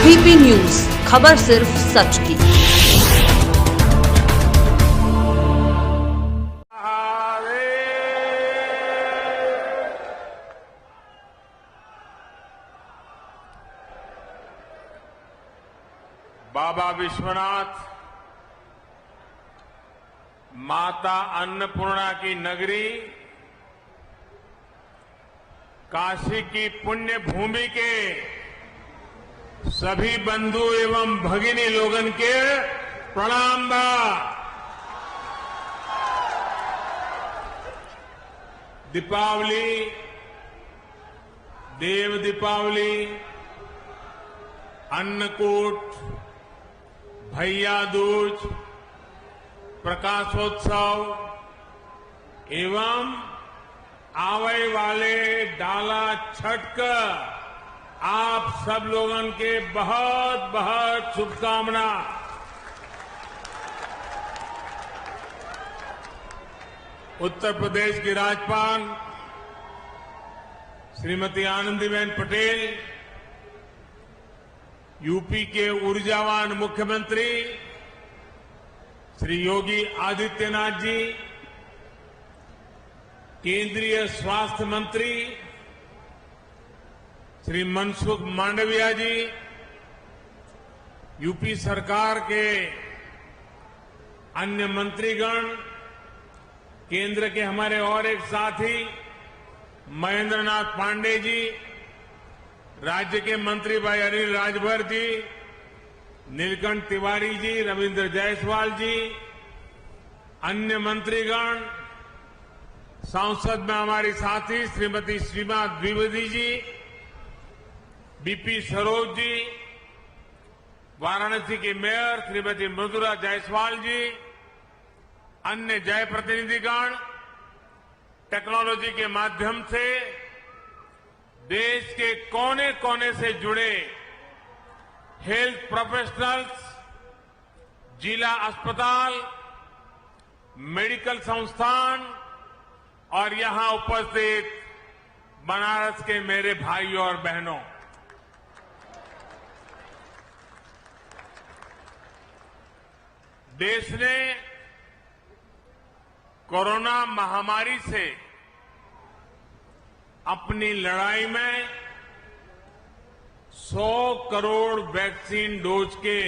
ABP news, खबर सिर्फ सच की। बाबा विश्वनाथ, माता अन्नपूर्णा की नगरी, काशी की पुण्य भूमि के सभी बंधु एवं भगिनी लोगन के प्रणाम बा। दीपावली, देव दीपावली, अन्नकूट, भैया दूज, प्रकाशोत्सव एवं आवे वाले डाला छठ का आप सब लोगन के बहुत बहुत शुभकामना। उत्तर प्रदेश की राज्यपाल श्रीमती आनंदीबेन पटेल, यूपी के ऊर्जावान मुख्यमंत्री श्री योगी आदित्यनाथ जी, केंद्रीय स्वास्थ्य मंत्री श्री मनसुख मांडविया जी, यूपी सरकार के अन्य मंत्रीगण, केंद्र के हमारे और एक साथी महेंद्र नाथ पांडे जी, राज्य के मंत्री भाई अनिल राजभर जी, नीलकंठ तिवारी जी, रविंद्र जायसवाल जी, अन्य मंत्रीगण, संसद में हमारी साथी श्रीमती सीमा द्विवेदी जी, बीपी सरोज जी, वाराणसी की मेयर श्रीमती मृदुला जायसवाल जी, अन्य जय प्रतिनिधिगण, टेक्नोलॉजी के माध्यम से देश के कोने कोने से जुड़े हेल्थ प्रोफेशनल्स, जिला अस्पताल, मेडिकल संस्थान और यहां उपस्थित बनारस के मेरे भाइयों और बहनों, देश ने कोरोना महामारी से अपनी लड़ाई में 100 करोड़ वैक्सीन डोज के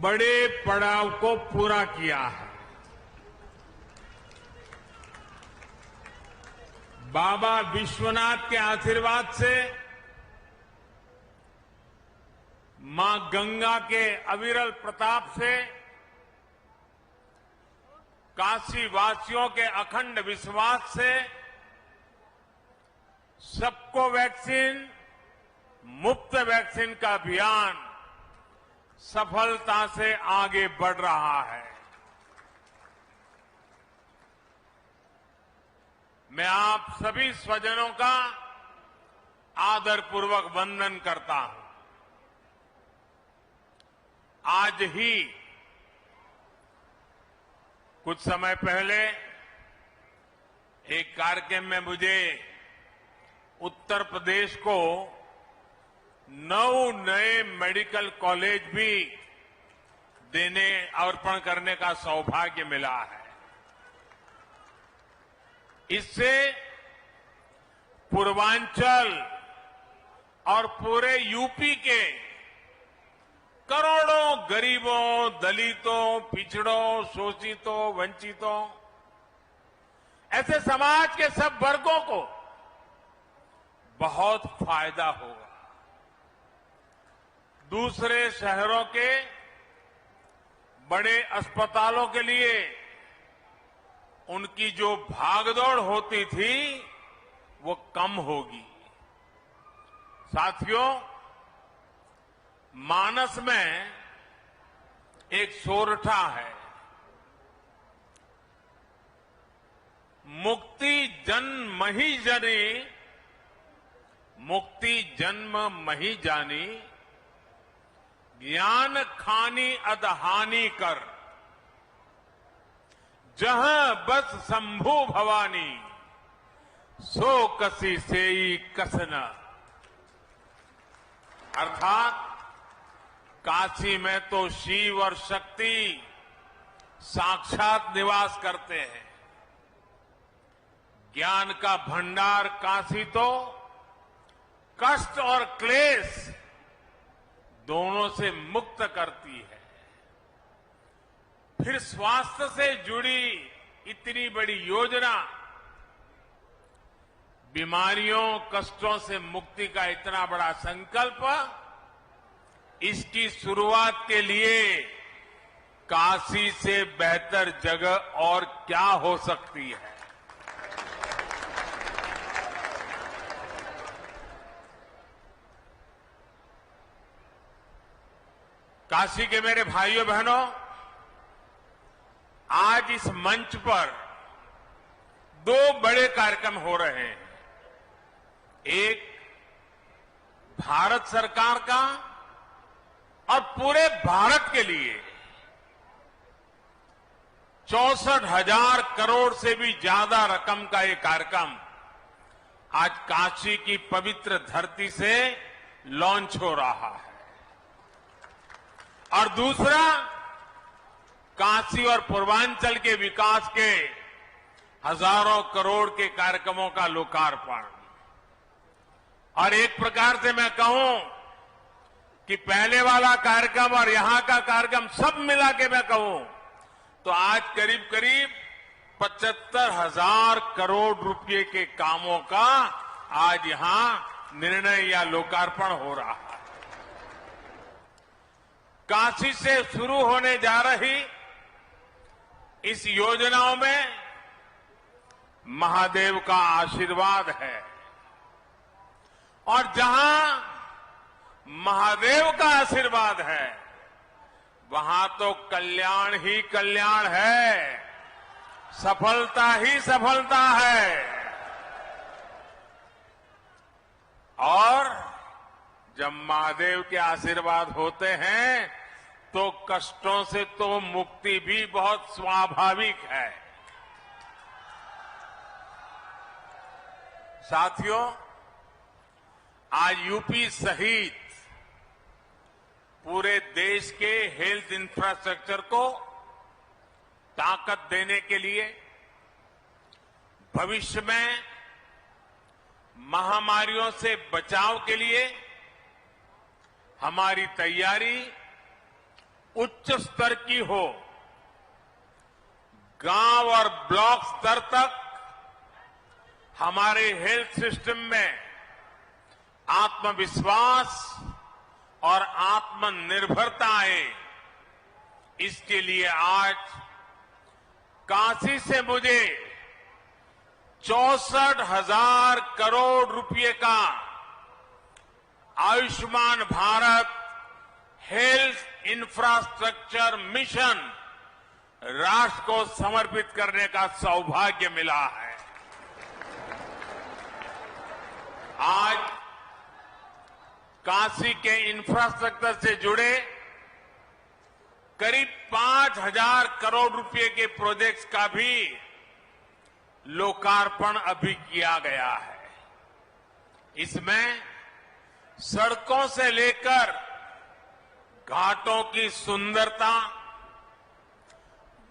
बड़े पड़ाव को पूरा किया है। बाबा विश्वनाथ के आशीर्वाद से, मां गंगा के अविरल प्रताप से, काशी वासियों के अखंड विश्वास से सबको वैक्सीन, मुफ्त वैक्सीन का अभियान सफलता से आगे बढ़ रहा है। मैं आप सभी स्वजनों का आदरपूर्वक वंदन करता हूं। आज ही कुछ समय पहले एक कार्यक्रम में मुझे उत्तर प्रदेश को 9 नए मेडिकल कॉलेज भी देने, अर्पण करने का सौभाग्य मिला है। इससे पूर्वांचल और पूरे यूपी के करोड़ों गरीबों, दलितों, पिछड़ों, शोषितों, वंचितों, ऐसे समाज के सब वर्गों को बहुत फायदा होगा। दूसरे शहरों के बड़े अस्पतालों के लिए उनकी जो भागदौड़ होती थी वो कम होगी। साथियों, मानस में एक सोरठा है, मुक्ति जन्म ही जनी, मुक्ति जन्म मही जानी, ज्ञान खानी अदहानी कर, जहां बस शंभु भवानी, सो कसी सेई कसना। अर्थात काशी में तो शिव और शक्ति साक्षात निवास करते हैं। ज्ञान का भंडार काशी तो कष्ट और क्लेश दोनों से मुक्त करती है। फिर स्वास्थ्य से जुड़ी इतनी बड़ी योजना, बीमारियों कष्टों से मुक्ति का इतना बड़ा संकल्प, इसकी शुरुआत के लिए काशी से बेहतर जगह और क्या हो सकती है। काशी के मेरे भाइयों बहनों, आज इस मंच पर दो बड़े कार्यक्रम हो रहे हैं। एक भारत सरकार का और पूरे भारत के लिए 64,000 करोड़ से भी ज्यादा रकम का ये कार्यक्रम आज काशी की पवित्र धरती से लॉन्च हो रहा है। और दूसरा, काशी और पूर्वांचल के विकास के हजारों करोड़ के कार्यक्रमों का लोकार्पण। और एक प्रकार से मैं कहूं कि पहले वाला कार्यक्रम और यहां का कार्यक्रम सब मिला के मैं कहूं तो आज करीब करीब 75,000 करोड़ रुपए के कामों का आज यहां निर्णय या लोकार्पण हो रहा है। काशी से शुरू होने जा रही इस योजनाओं में महादेव का आशीर्वाद है और जहां महादेव का आशीर्वाद है वहां तो कल्याण ही कल्याण है, सफलता ही सफलता है। और जब महादेव के आशीर्वाद होते हैं तो कष्टों से तो मुक्ति भी बहुत स्वाभाविक है। साथियों, आज यूपी सहित पूरे देश के हेल्थ इंफ्रास्ट्रक्चर को ताकत देने के लिए भविष्य में महामारियों से बचाव के लिए हमारी तैयारी उच्च स्तर की हो। गांव और ब्लॉक स्तर तक हमारे हेल्थ सिस्टम में आत्मविश्वास और आत्मनिर्भरता आए, इसके लिए आज काशी से मुझे 64,000 करोड़ रुपए का Ayushman Bharat health infrastructure mission राष्ट्र को समर्पित करने का सौभाग्य मिला है। आज काशी के इंफ्रास्ट्रक्चर से जुड़े करीब 5,000 करोड़ रुपए के प्रोजेक्ट्स का भी लोकार्पण अभी किया गया है। इसमें सड़कों से लेकर घाटों की सुंदरता,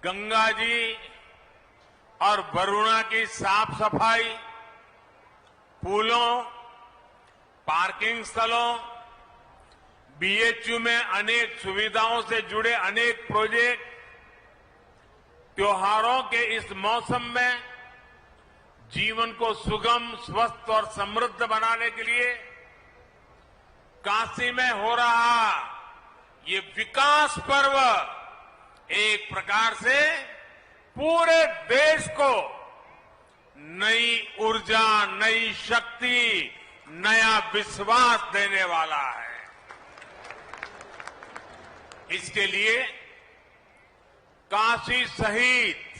गंगा जी और वरुणा की साफ सफाई, पुलों, पार्किंग स्थलों, बीएचयू में अनेक सुविधाओं से जुड़े अनेक प्रोजेक्ट, त्योहारों के इस मौसम में जीवन को सुगम, स्वस्थ और समृद्ध बनाने के लिए काशी में हो रहा ये विकास पर्व एक प्रकार से पूरे देश को नई ऊर्जा, नई शक्ति, नया विश्वास देने वाला है। इसके लिए काशी सहित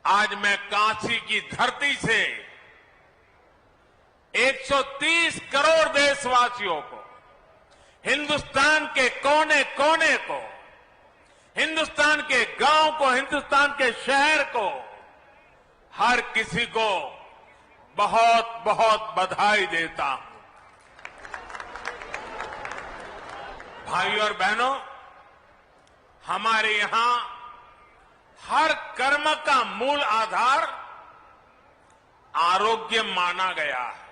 आज मैं काशी की धरती से 130 करोड़ देशवासियों को, हिंदुस्तान के कोने कोने को, हिंदुस्तान के गांव को, हिंदुस्तान के शहर को, हर किसी को बहुत बहुत बधाई देता हूं। भाइयों और बहनों, हमारे यहां हर कर्म का मूल आधार आरोग्य माना गया है।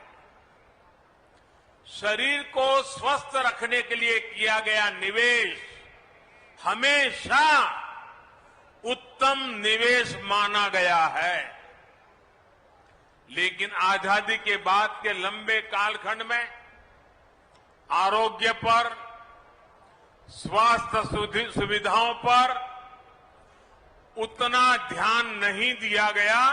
शरीर को स्वस्थ रखने के लिए किया गया निवेश हमेशा उत्तम निवेश माना गया है। लेकिन आजादी के बाद के लंबे कालखंड में आरोग्य पर, स्वास्थ्य सुविधाओं पर उतना ध्यान नहीं दिया गया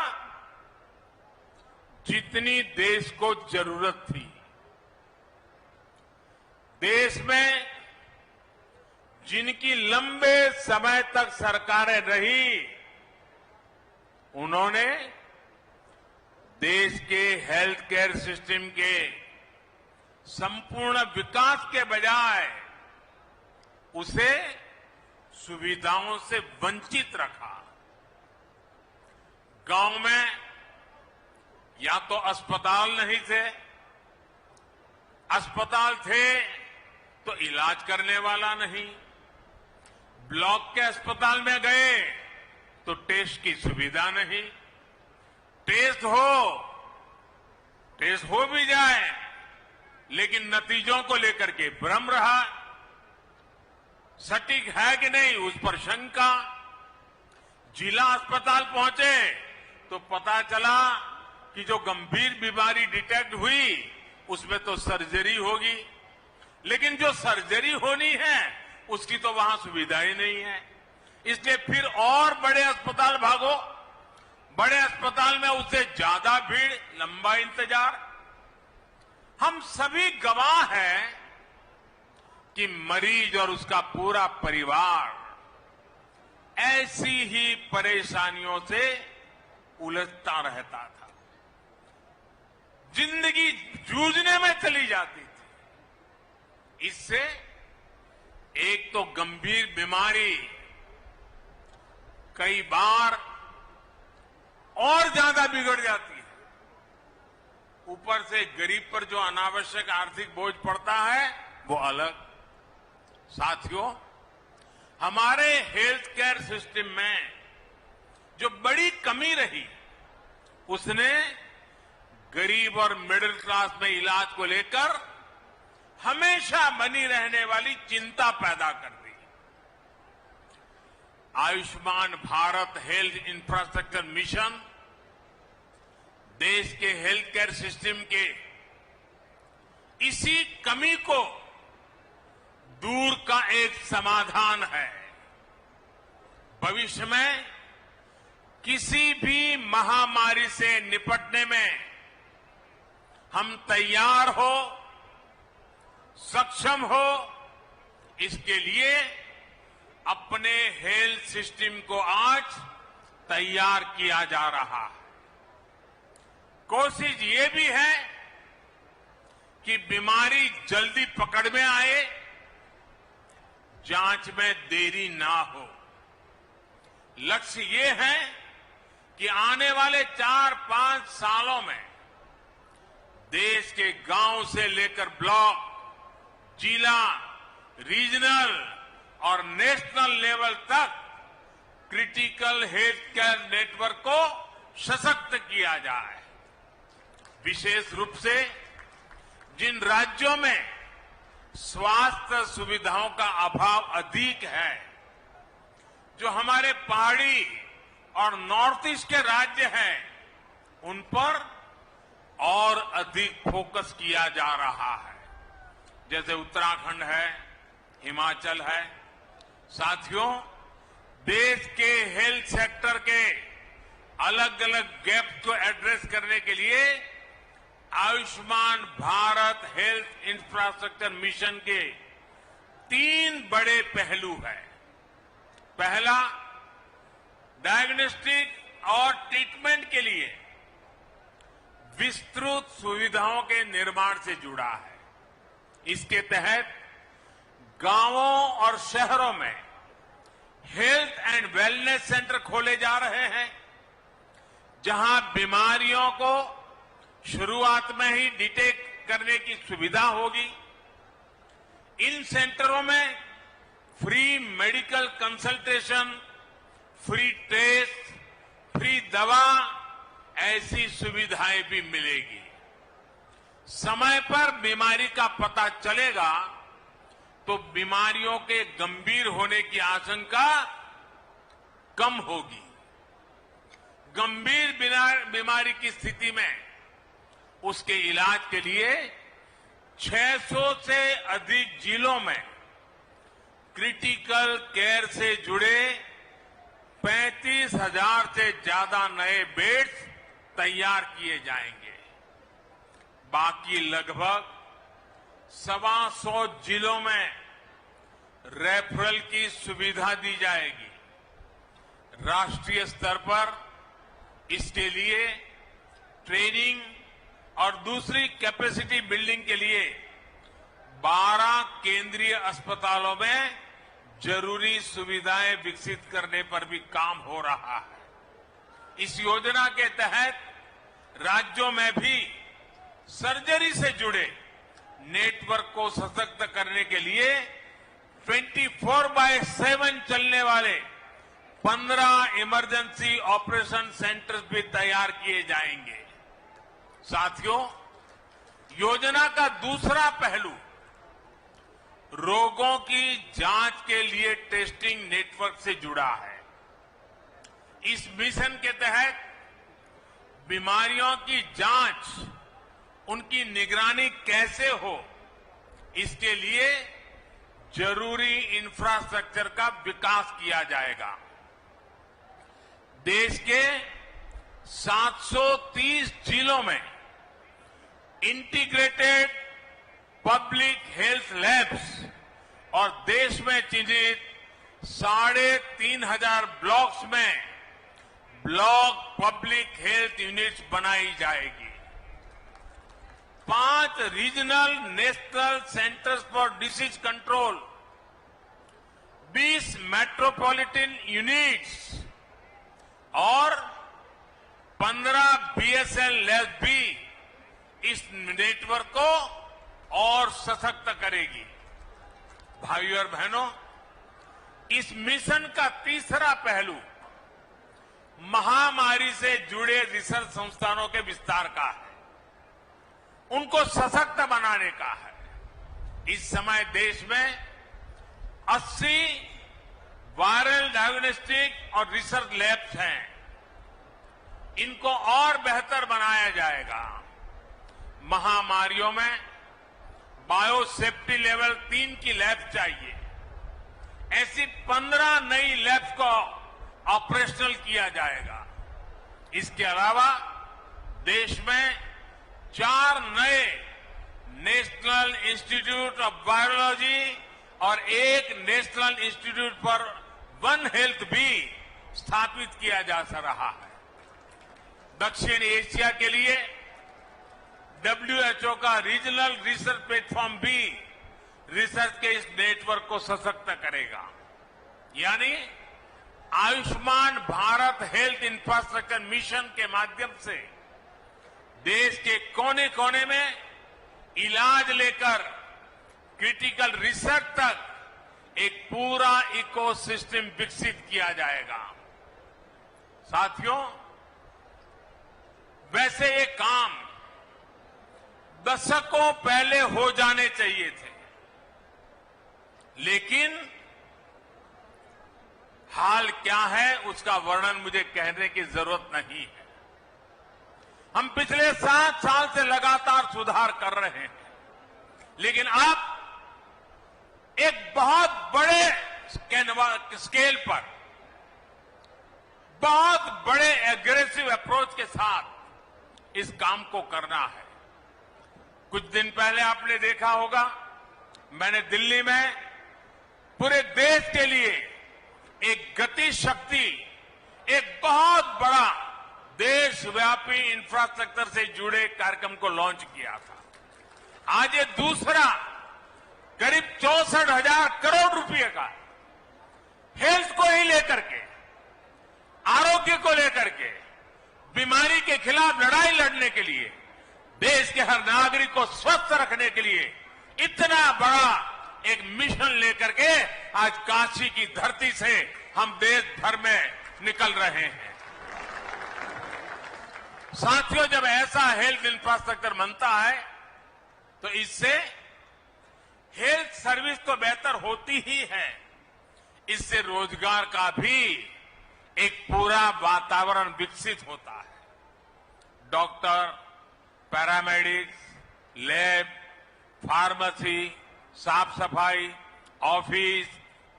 जितनी देश को जरूरत थी। देश में जिनकी लंबे समय तक सरकारें रही, उन्होंने देश के हेल्थ केयर सिस्टम के संपूर्ण विकास के बजाय उसे सुविधाओं से वंचित रखा। गांव में या तो अस्पताल नहीं थे, अस्पताल थे तो इलाज करने वाला नहीं, ब्लॉक के अस्पताल में गए तो टेस्ट की सुविधा नहीं, टेस्ट हो भी जाए लेकिन नतीजों को लेकर के भ्रम रहा, सटीक है कि नहीं उस पर शंका। जिला अस्पताल पहुंचे तो पता चला कि जो गंभीर बीमारी डिटेक्ट हुई उसमें तो सर्जरी होगी, लेकिन जो सर्जरी होनी है उसकी तो वहां सुविधा ही नहीं है। इसलिए फिर और बड़े अस्पताल भागो, बड़े अस्पताल में उससे ज्यादा भीड़, लंबा इंतजार। हम सभी गवाह हैं कि मरीज और उसका पूरा परिवार ऐसी ही परेशानियों से उलझता रहता था, जिंदगी जूझने में चली जाती थी। इससे एक तो गंभीर बीमारी कई बार और ज्यादा बिगड़ जाती है, ऊपर से गरीब पर जो अनावश्यक आर्थिक बोझ पड़ता है वो अलग। साथियों, हमारे हेल्थ केयर सिस्टम में जो बड़ी कमी रही उसने गरीब और मिडिल क्लास में इलाज को लेकर हमेशा बनी रहने वाली चिंता पैदा कर दी। Ayushman Bharat health infrastructure mission देश के हेल्थ केयर सिस्टम के इसी कमी को दूर का एक समाधान है। भविष्य में किसी भी महामारी से निपटने में हम तैयार हो, सक्षम हो, इसके लिए अपने हेल्थ सिस्टम को आज तैयार किया जा रहा है। कोशिश ये भी है कि बीमारी जल्दी पकड़ में आए, जांच में देरी ना हो। लक्ष्य ये है कि आने वाले 4-5 सालों में देश के गांव से लेकर ब्लॉक, जिला, रीजनल और नेशनल लेवल तक क्रिटिकल हेल्थ केयर नेटवर्क को सशक्त किया जाए। विशेष रूप से जिन राज्यों में स्वास्थ्य सुविधाओं का अभाव अधिक है, जो हमारे पहाड़ी और नॉर्थ ईस्ट के राज्य हैं, उन पर और अधिक फोकस किया जा रहा है, जैसे उत्तराखंड है, हिमाचल है। साथियों, देश के हेल्थ सेक्टर के अलग अलग गैप्स को एड्रेस करने के लिए Ayushman Bharat health infrastructure mission के 3 बड़े पहलू हैं। पहला, डायग्नोस्टिक और ट्रीटमेंट के लिए विस्तृत सुविधाओं के निर्माण से जुड़ा है। इसके तहत गांवों और शहरों में हेल्थ एंड वेलनेस सेंटर खोले जा रहे हैं, जहां बीमारियों को शुरुआत में ही डिटेक्ट करने की सुविधा होगी। इन सेंटरों में free medical consultation, free test, free दवा, ऐसी सुविधाएं भी मिलेगी। समय पर बीमारी का पता चलेगा तो बीमारियों के गंभीर होने की आशंका कम होगी। गंभीर बीमारी की स्थिति में उसके इलाज के लिए 600 से अधिक जिलों में क्रिटिकल केयर से जुड़े 35,000 से ज्यादा नए बेड्स तैयार किए जाएंगे। बाकी लगभग 125 जिलों में रेफरल की सुविधा दी जाएगी। राष्ट्रीय स्तर पर इसके लिए ट्रेनिंग और दूसरी कैपेसिटी बिल्डिंग के लिए 12 केंद्रीय अस्पतालों में जरूरी सुविधाएं विकसित करने पर भी काम हो रहा है। इस योजना के तहत राज्यों में भी सर्जरी से जुड़े नेटवर्क को सशक्त करने के लिए 24/7 चलने वाले 15 इमरजेंसी ऑपरेशन सेंटर्स भी तैयार किए जाएंगे। साथियों, योजना का दूसरा पहलू रोगों की जांच के लिए टेस्टिंग नेटवर्क से जुड़ा है। इस मिशन के तहत बीमारियों की जांच, उनकी निगरानी कैसे हो, इसके लिए जरूरी इंफ्रास्ट्रक्चर का विकास किया जाएगा। देश के 730 जिलों में इंटीग्रेटेड पब्लिक हेल्थ लैब्स और देश में चिन्हित 3,500 ब्लॉक्स में ब्लॉक पब्लिक हेल्थ यूनिट्स बनाई जाएगी। 5 regional national centres for disease control, 20 metropolitan units और 15 बीएसएल लैब भी इस नेटवर्क को और सशक्त करेगी। भाइयों और बहनों, इस मिशन का तीसरा पहलू महामारी से जुड़े रिसर्च संस्थानों के विस्तार का है, उनको सशक्त बनाने का है। इस समय देश में 80 वायरल डायग्नोस्टिक और रिसर्च लैब्स हैं। इनको और बेहतर बनाया जाएगा। महामारियों में बायोसेफ्टी लेवल 3 की लैब चाहिए। ऐसी 15 नई लैब्स को ऑपरेशनल किया जाएगा। इसके अलावा देश में 4 नए नेशनल इंस्टीट्यूट ऑफ वायरोलॉजी और एक national institute for one health भी स्थापित किया जा रहा है। दक्षिण एशिया के लिए WHO का रीजनल रिसर्च प्लेटफॉर्म भी रिसर्च के इस नेटवर्क को सशक्त करेगा। यानी Ayushman Bharat health infrastructure mission के माध्यम से देश के कोने कोने में इलाज लेकर क्रिटिकल रिसर्च तक एक पूरा इकोसिस्टम विकसित किया जाएगा। साथियों, वैसे ये काम दशकों पहले हो जाने चाहिए थे, लेकिन हाल क्या है उसका वर्णन मुझे कहने की जरूरत नहीं है। हम पिछले 7 साल से लगातार सुधार कर रहे हैं, लेकिन अब एक बहुत बड़े स्केल पर, बहुत बड़े एग्रेसिव अप्रोच के साथ इस काम को करना है। कुछ दिन पहले आपने देखा होगा, मैंने दिल्ली में पूरे देश के लिए एक गति शक्ति, एक बहुत बड़ा देशव्यापी इंफ्रास्ट्रक्चर से जुड़े कार्यक्रम को लॉन्च किया था। आज ये दूसरा करीब 64,000 करोड़ रुपए का हेल्थ को ही लेकर के, आरोग्य को लेकर के, बीमारी के खिलाफ लड़ाई लड़ने के लिए, देश के हर नागरिक को स्वस्थ रखने के लिए इतना बड़ा एक मिशन लेकर के आज काशी की धरती से हम देश भर में निकल रहे हैं। साथियों, जब ऐसा हेल्थ इंफ्रास्ट्रक्चर बनता है तो इससे हेल्थ सर्विस तो बेहतर होती ही है, इससे रोजगार का भी एक पूरा वातावरण विकसित होता है। डॉक्टर, पैरामेडिक्स, लैब, फार्मेसी, साफ सफाई, ऑफिस,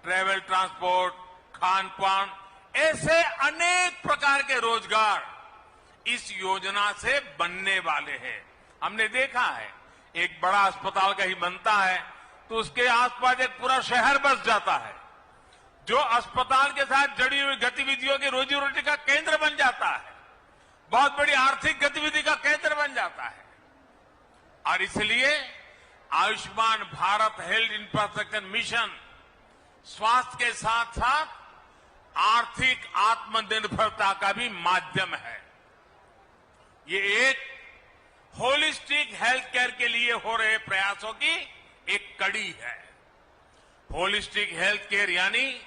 ट्रेवल ट्रांसपोर्ट, खान पान, ऐसे अनेक प्रकार के रोजगार इस योजना से बनने वाले हैं। हमने देखा है, एक बड़ा अस्पताल कहीं बनता है तो उसके आसपास एक पूरा शहर बस जाता है, जो अस्पताल के साथ जुड़ी हुई गतिविधियों की रोजी रोटी का केंद्र बन जाता है, बहुत बड़ी आर्थिक गतिविधि का केंद्र बन जाता है। और इसलिए Ayushman Bharat health infrastructure mission स्वास्थ्य के साथ साथ आर्थिक आत्मनिर्भरता का भी माध्यम है। ये एक होलिस्टिक हेल्थ केयर के लिए हो रहे प्रयासों की एक कड़ी है। होलिस्टिक हेल्थ केयर यानी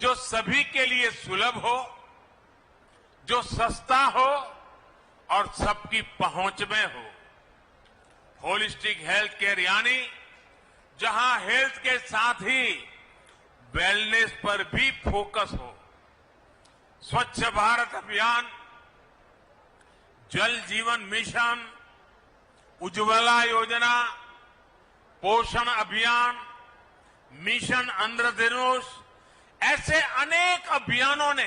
जो सभी के लिए सुलभ हो, जो सस्ता हो और सबकी पहुंच में हो। होलिस्टिक हेल्थ केयर यानी जहां हेल्थ के साथ ही वेलनेस पर भी फोकस हो। स्वच्छ भारत अभियान, जल जीवन मिशन, उज्ज्वला योजना, पोषण अभियान, मिशन इंद्रधनुष, ऐसे अनेक अभियानों ने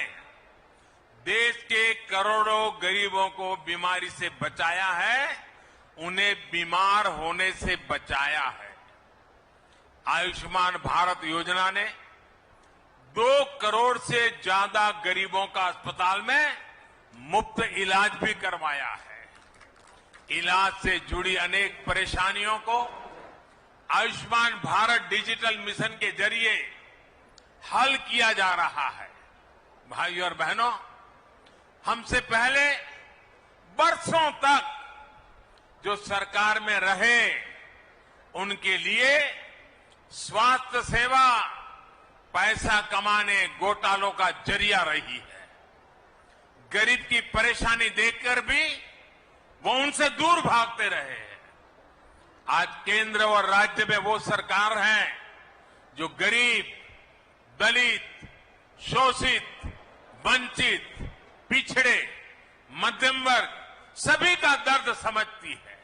देश के करोड़ों गरीबों को बीमारी से बचाया है, उन्हें बीमार होने से बचाया है। आयुष्मान भारत योजना ने 2 करोड़ से ज्यादा गरीबों का अस्पताल में मुफ्त इलाज भी करवाया है। इलाज से जुड़ी अनेक परेशानियों को आयुष्मान भारत डिजिटल मिशन के जरिए हल किया जा रहा है। भाइयों और बहनों, हमसे पहले बरसों तक जो सरकार में रहे, उनके लिए स्वास्थ्य सेवा पैसा कमाने, घोटालों का जरिया रही है। गरीब की परेशानी देखकर भी वो उनसे दूर भागते रहे हैं। आज केंद्र और राज्य में वो सरकार है जो गरीब, दलित, शोषित, वंचित, पिछड़े, मध्यम वर्ग सभी का दर्द समझती है।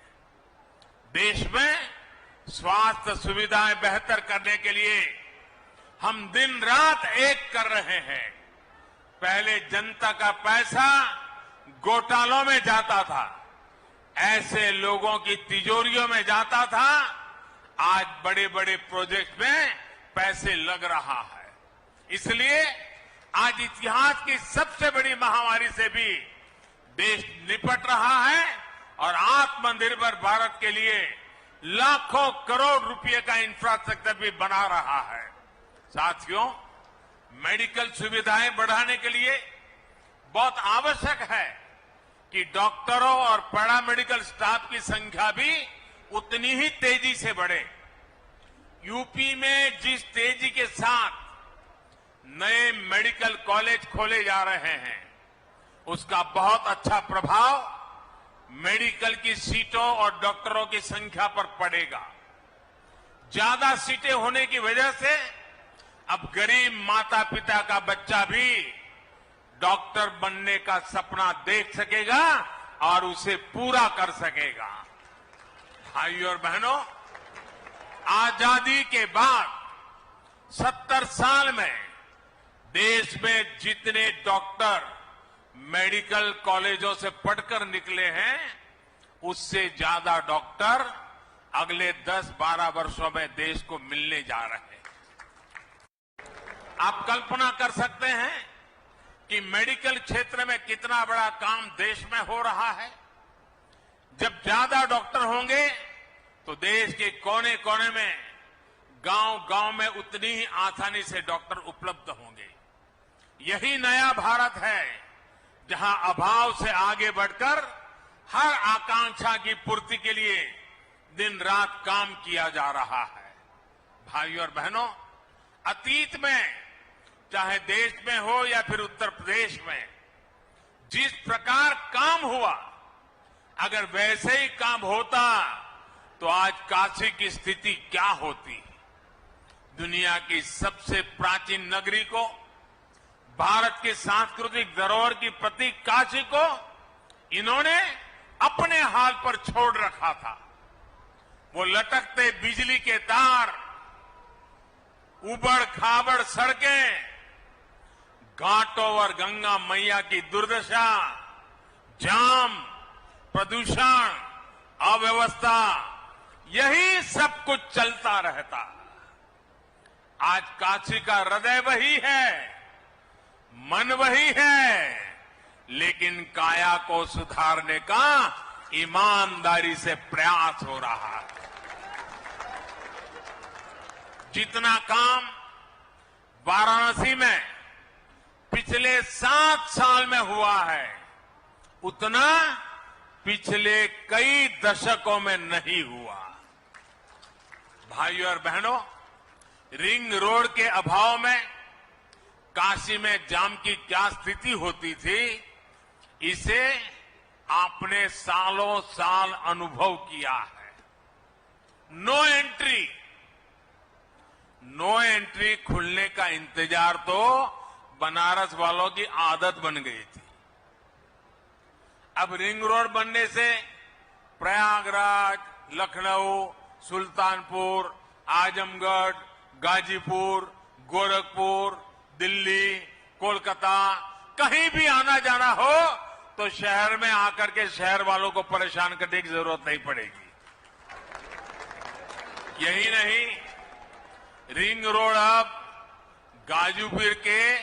देश में स्वास्थ्य सुविधाएं बेहतर करने के लिए हम दिन रात एक कर रहे हैं। पहले जनता का पैसा घोटालों में जाता था, ऐसे लोगों की तिजोरियों में जाता था। आज बड़े बड़े प्रोजेक्ट में पैसे लग रहा है। इसलिए आज इतिहास की सबसे बड़ी महामारी से भी देश निपट रहा है और आत्मनिर्भर भारत के लिए लाखों करोड़ रुपए का इंफ्रास्ट्रक्चर भी बना रहा है। साथियों, मेडिकल सुविधाएं बढ़ाने के लिए बहुत आवश्यक है कि डॉक्टरों और पैरामेडिकल स्टाफ की संख्या भी उतनी ही तेजी से बढ़े। यूपी में जिस तेजी के साथ नए मेडिकल कॉलेज खोले जा रहे हैं, उसका बहुत अच्छा प्रभाव मेडिकल की सीटों और डॉक्टरों की संख्या पर पड़ेगा। ज्यादा सीटें होने की वजह से अब गरीब माता पिता का बच्चा भी डॉक्टर बनने का सपना देख सकेगा और उसे पूरा कर सकेगा। भाइयों और बहनों, आजादी के बाद 70 साल में देश में जितने डॉक्टर मेडिकल कॉलेजों से पढ़कर निकले हैं, उससे ज्यादा डॉक्टर अगले 10-12 वर्षों में देश को मिलने जा रहे हैं। आप कल्पना कर सकते हैं कि मेडिकल क्षेत्र में कितना बड़ा काम देश में हो रहा है। जब ज्यादा डॉक्टर होंगे तो देश के कोने कोने में, गांव-गांव में उतनी ही आसानी से डॉक्टर उपलब्ध होंगे। यही नया भारत है, जहां अभाव से आगे बढ़कर हर आकांक्षा की पूर्ति के लिए दिन रात काम किया जा रहा है। भाइयों और बहनों, अतीत में चाहे देश में हो या फिर उत्तर प्रदेश में जिस प्रकार काम हुआ, अगर वैसे ही काम होता तो आज काशी की स्थिति क्या होती। दुनिया की सबसे प्राचीन नगरी को, भारत की सांस्कृतिक धरोहर की प्रतीक काशी को इन्होंने अपने हाल पर छोड़ रखा था। वो लटकते बिजली के तार, उबड़ खाबड़ सड़कें, घाटों और गंगा मैया की दुर्दशा, जाम, प्रदूषण, अव्यवस्था, यही सब कुछ चलता रहता। आज काशी का हृदय वही है, मन वही है, लेकिन काया को सुधारने का ईमानदारी से प्रयास हो रहा है। जितना काम वाराणसी में पिछले 7 साल में हुआ है, उतना पिछले कई दशकों में नहीं हुआ। भाइयों और बहनों, रिंग रोड के अभाव में काशी में जाम की क्या स्थिति होती थी, इसे आपने सालों साल अनुभव किया है। नो एंट्री खुलने का इंतजार तो बनारस वालों की आदत बन गई थी। अब रिंग रोड बनने से प्रयागराज, लखनऊ, सुल्तानपुर, आजमगढ़, गाजीपुर, गोरखपुर, दिल्ली, कोलकाता, कहीं भी आना जाना हो तो शहर में आकर के शहर वालों को परेशान करने की जरूरत नहीं पड़ेगी। यही नहीं, रिंग रोड अब गाजीपुर के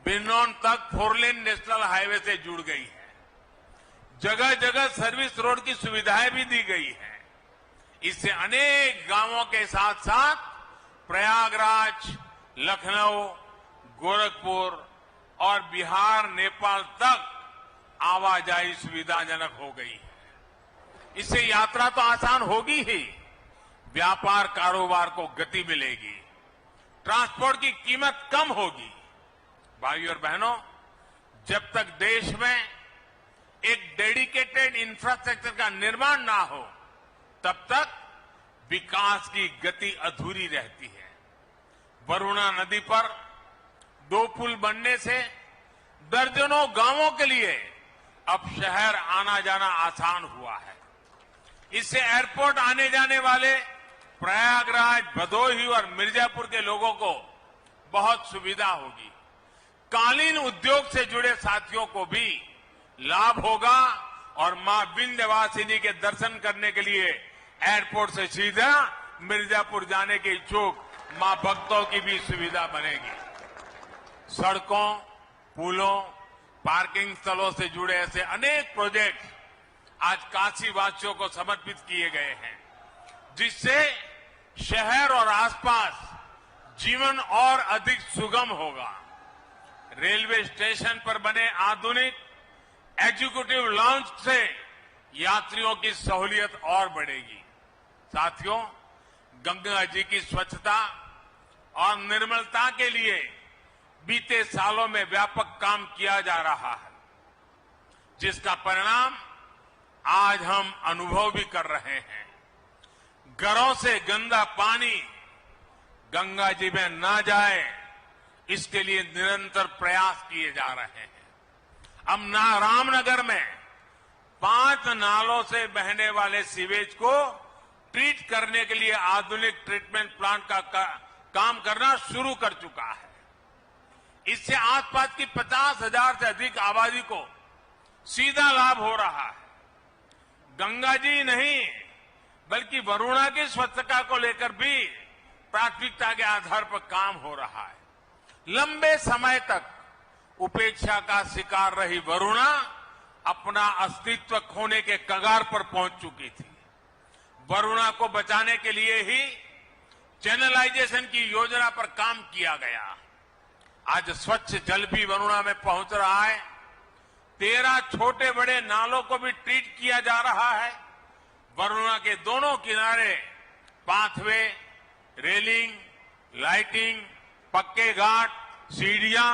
बिनौन तक 4 लेन नेशनल हाईवे से जुड़ गई है। जगह जगह सर्विस रोड की सुविधाएं भी दी गई है। इससे अनेक गांवों के साथ साथ प्रयागराज, लखनऊ, गोरखपुर और बिहार, नेपाल तक आवाजाही सुविधाजनक हो गई है। इससे यात्रा तो आसान होगी ही, व्यापार कारोबार को गति मिलेगी, ट्रांसपोर्ट की कीमत कम होगी। भाइयों और बहनों, जब तक देश में एक डेडिकेटेड इंफ्रास्ट्रक्चर का निर्माण ना हो, तब तक विकास की गति अधूरी रहती है। वरुणा नदी पर 2 पुल बनने से दर्जनों गांवों के लिए अब शहर आना जाना आसान हुआ है। इससे एयरपोर्ट आने जाने वाले प्रयागराज, भदोही और मिर्जापुर के लोगों को बहुत सुविधा होगी। कालीन उद्योग से जुड़े साथियों को भी लाभ होगा और मां विंध्यवासिनी के दर्शन करने के लिए एयरपोर्ट से सीधा मिर्जापुर जाने के इच्छुक मां भक्तों की भी सुविधा बनेगी। सड़कों, पुलों, पार्किंग स्थलों से जुड़े ऐसे अनेक प्रोजेक्ट आज काशी वासियों को समर्पित किए गए हैं, जिससे शहर और आसपास जीवन और अधिक सुगम होगा। रेलवे स्टेशन पर बने आधुनिक एग्जीक्यूटिव लॉन्च से यात्रियों की सहूलियत और बढ़ेगी। साथियों, गंगा जी की स्वच्छता और निर्मलता के लिए बीते सालों में व्यापक काम किया जा रहा है, जिसका परिणाम आज हम अनुभव भी कर रहे हैं। घरों से गंदा पानी गंगा जी में न जाए, इसके लिए निरंतर प्रयास किए जा रहे हैं। अब रामनगर में 5 नालों से बहने वाले सीवेज को ट्रीट करने के लिए आधुनिक ट्रीटमेंट प्लांट का काम करना शुरू कर चुका है। इससे आसपास की 50,000 से अधिक आबादी को सीधा लाभ हो रहा है। गंगा जी नहीं, बल्कि वरुणा की स्वच्छता को लेकर भी प्राथमिकता के आधार पर काम हो रहा है। लंबे समय तक उपेक्षा का शिकार रही वरुणा अपना अस्तित्व खोने के कगार पर पहुंच चुकी थी। वरुणा को बचाने के लिए ही चैनलाइजेशन की योजना पर काम किया गया। आज स्वच्छ जल भी वरुणा में पहुंच रहा है। 13 छोटे बड़े नालों को भी ट्रीट किया जा रहा है। वरुणा के दोनों किनारे पाथवे, रेलिंग, लाइटिंग, पक्के घाट, सीढ़ियां,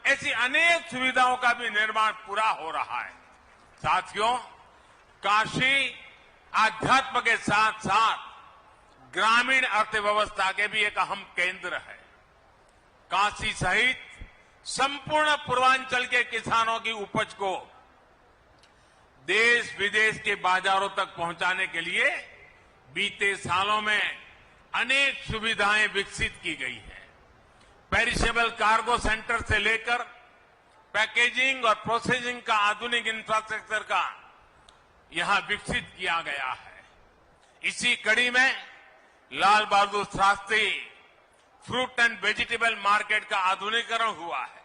ऐसी अनेक सुविधाओं का भी निर्माण पूरा हो रहा है। साथियों, काशी आध्यात्म के साथ साथ ग्रामीण अर्थव्यवस्था के भी एक अहम केंद्र है। काशी सहित संपूर्ण पूर्वांचल के किसानों की उपज को देश विदेश के बाजारों तक पहुंचाने के लिए बीते सालों में अनेक सुविधाएं विकसित की गई हैं। पेरिशेबल कार्गो सेंटर से लेकर पैकेजिंग और प्रोसेसिंग का आधुनिक इंफ्रास्ट्रक्चर का यहां विकसित किया गया है। इसी कड़ी में Lal Bahadur Shastri fruit and vegetable market का आधुनिकीकरण हुआ है।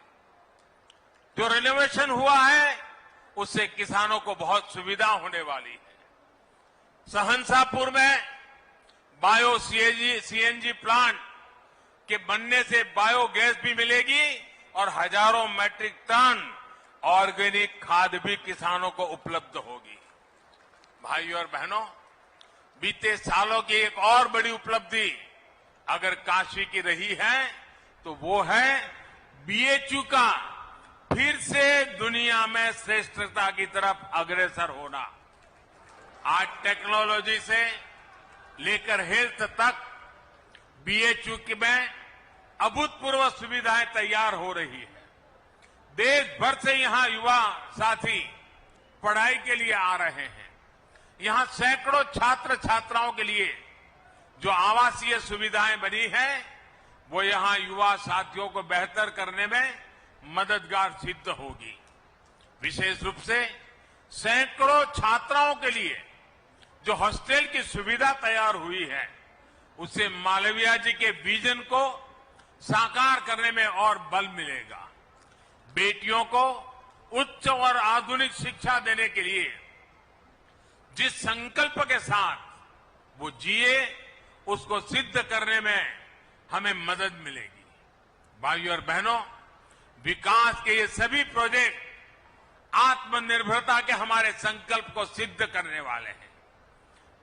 जो रिनोवेशन हुआ है उससे किसानों को बहुत सुविधा होने वाली है। सहनसापुर में बायो सीएनजी प्लांट के बनने से बायोगैस भी मिलेगी और हजारों मैट्रिक टन ऑर्गेनिक खाद भी किसानों को उपलब्ध होगी। भाइयों और बहनों, बीते सालों की एक और बड़ी उपलब्धि अगर काशी की रही है तो वो है बीएचयू का फिर से दुनिया में श्रेष्ठता की तरफ अग्रसर होना। आज टेक्नोलॉजी से लेकर हेल्थ तक बीएचयू में अभूतपूर्व सुविधाएं तैयार हो रही है। देश भर से यहां युवा साथी पढ़ाई के लिए आ रहे हैं। यहां सैकड़ों छात्र छात्राओं के लिए जो आवासीय सुविधाएं बनी हैं वो यहां युवा साथियों को बेहतर करने में मददगार सिद्ध होगी। विशेष रूप से सैकड़ों छात्राओं के लिए जो हॉस्टल की सुविधा तैयार हुई है उससे मालवीय जी के विजन को साकार करने में और बल मिलेगा। बेटियों को उच्च और आधुनिक शिक्षा देने के लिए जिस संकल्प के साथ वो जिए उसको सिद्ध करने में हमें मदद मिलेगी। भाइयों और बहनों, विकास के ये सभी प्रोजेक्ट आत्मनिर्भरता के हमारे संकल्प को सिद्ध करने वाले हैं।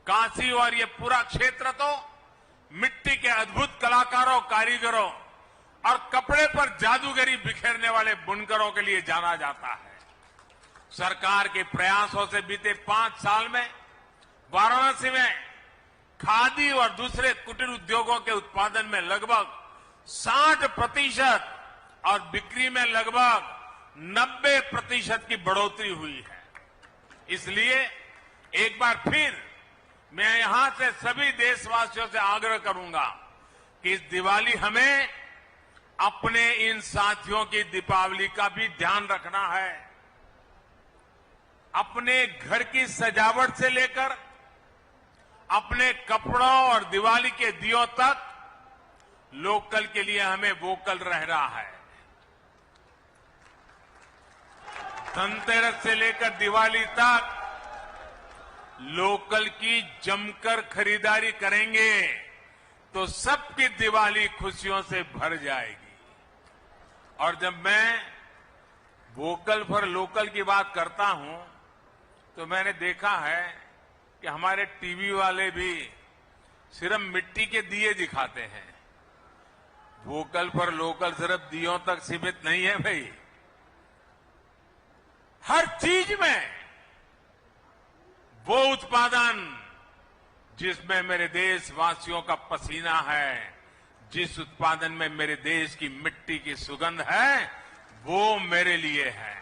काशी और ये पूरा क्षेत्र तो मिट्टी के अद्भुत कलाकारों, कारीगरों और कपड़े पर जादूगरी बिखेरने वाले बुनकरों के लिए जाना जाता है। सरकार के प्रयासों से बीते 5 साल में वाराणसी में खादी और दूसरे कुटीर उद्योगों के उत्पादन में लगभग 60% और बिक्री में लगभग 90% की बढ़ोतरी हुई है। इसलिए एक बार फिर मैं यहां से सभी देशवासियों से आग्रह करूंगा कि इस दिवाली हमें अपने इन साथियों की दीपावली का भी ध्यान रखना है। अपने घर की सजावट से लेकर अपने कपड़ों और दिवाली के दियों तक लोकल के लिए हमें वोकल रहना है। धनतेरस से लेकर दिवाली तक लोकल की जमकर खरीदारी करेंगे तो सबकी दिवाली खुशियों से भर जाएगी। और जब मैं वोकल फॉर लोकल की बात करता हूं तो मैंने देखा है कि हमारे टीवी वाले भी सिर्फ मिट्टी के दिए दिखाते हैं। वोकल फॉर लोकल सिर्फ दियों तक सीमित नहीं है भाई, हर चीज में वो उत्पादन जिसमें मेरे देशवासियों का पसीना है, जिस उत्पादन में मेरे देश की मिट्टी की सुगंध है, वो मेरे लिए है।